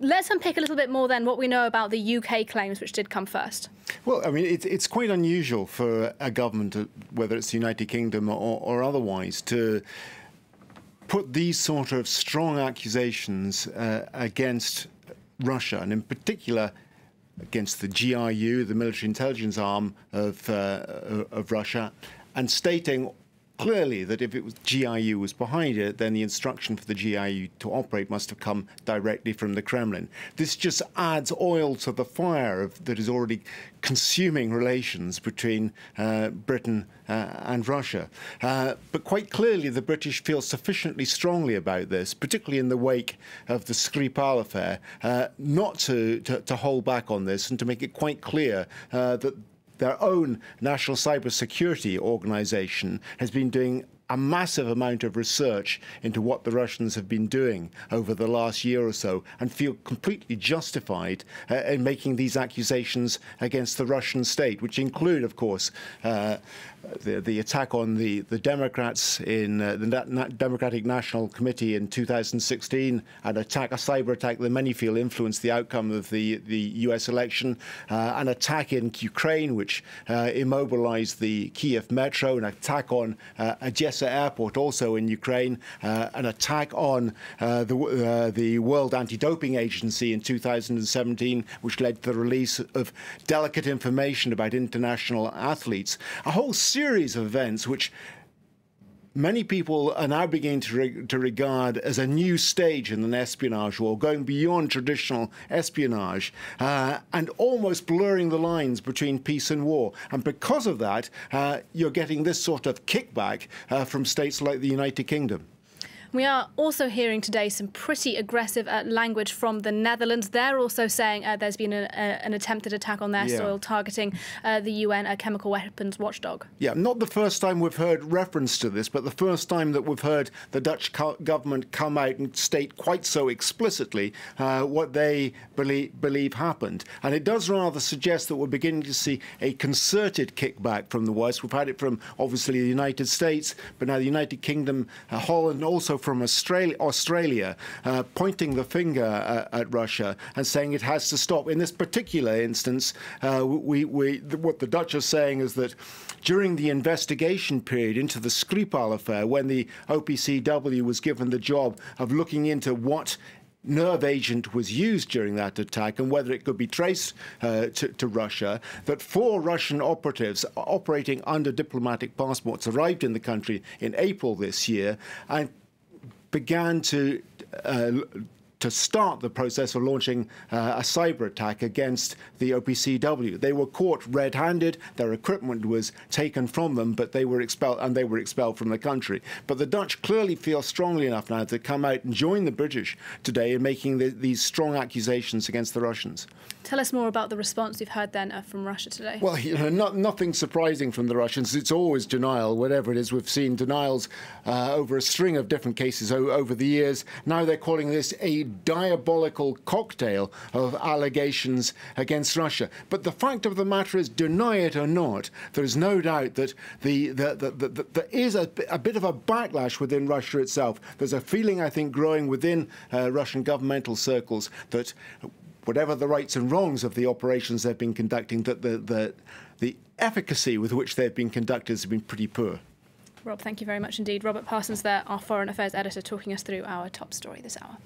let's unpick a little bit more then what we know about the UK claims, which did come first. Well, I mean, it's quite unusual for a government, whether it's the United Kingdom or otherwise, to put these sort of strong accusations against Russia, and in particular against the GRU, the military intelligence arm of Russia, and stating clearly that if it was GRU was behind it, then the instruction for the GRU to operate must have come directly from the Kremlin. This just adds oil to the fire that is already consuming relations between Britain and Russia. But quite clearly, the British feel sufficiently strongly about this, particularly in the wake of the Skripal affair, not to hold back on this and to make it quite clear that their own national cybersecurity organization has been doing a massive amount of research into what the Russians have been doing over the last year or so, and feel completely justified in making these accusations against the Russian state, which include, of course, the attack on the Democrats in the Democratic National Committee in 2016, a cyber attack that many feel influenced the outcome of the US election, an attack in Ukraine, which immobilized the Kiev metro, an attack on Odessa airport, also in Ukraine, an attack on the World Anti-Doping Agency in 2017, which led to the release of delicate information about international athletes. A whole series of events which many people are now beginning to regard as a new stage in an espionage war, going beyond traditional espionage and almost blurring the lines between peace and war. And because of that, you're getting this sort of kickback from states like the United Kingdom. We are also hearing today some pretty aggressive language from the Netherlands. They're also saying there's been an attempted attack on their soil targeting the UN chemical weapons watchdog. Yeah, not the first time we've heard reference to this, but the first time that we've heard the Dutch government come out and state quite so explicitly what they believe happened. And it does rather suggest that we're beginning to see a concerted kickback from the West. We've had it from, obviously, the United States, but now the United Kingdom, Holland, also from Australia, pointing the finger at Russia and saying it has to stop. In this particular instance, what the Dutch are saying is that during the investigation period into the Skripal affair, when the OPCW was given the job of looking into what nerve agent was used during that attack and whether it could be traced to Russia, that 4 Russian operatives operating under diplomatic passports arrived in the country in April this year and began to start the process of launching a cyber attack against the OPCW. They were caught red-handed. Their equipment was taken from them, but they were expelled from the country. But the Dutch clearly feel strongly enough now to come out and join the British today in making these strong accusations against the Russians. Tell us more about the response you've heard then from Russia today. Well, nothing surprising from the Russians. It's always denial, whatever it is. We've seen denials over a string of different cases over the years. Now they're calling this a diabolical cocktail of allegations against Russia. But the fact of the matter is, deny it or not, there is no doubt that there is a bit of a backlash within Russia itself. There's a feeling, I think, growing within Russian governmental circles that whatever the rights and wrongs of the operations they've been conducting, that the efficacy with which they've been conducted has been pretty poor. Rob, thank you very much indeed. Robert Parsons there, our Foreign Affairs editor, talking us through our top story this hour.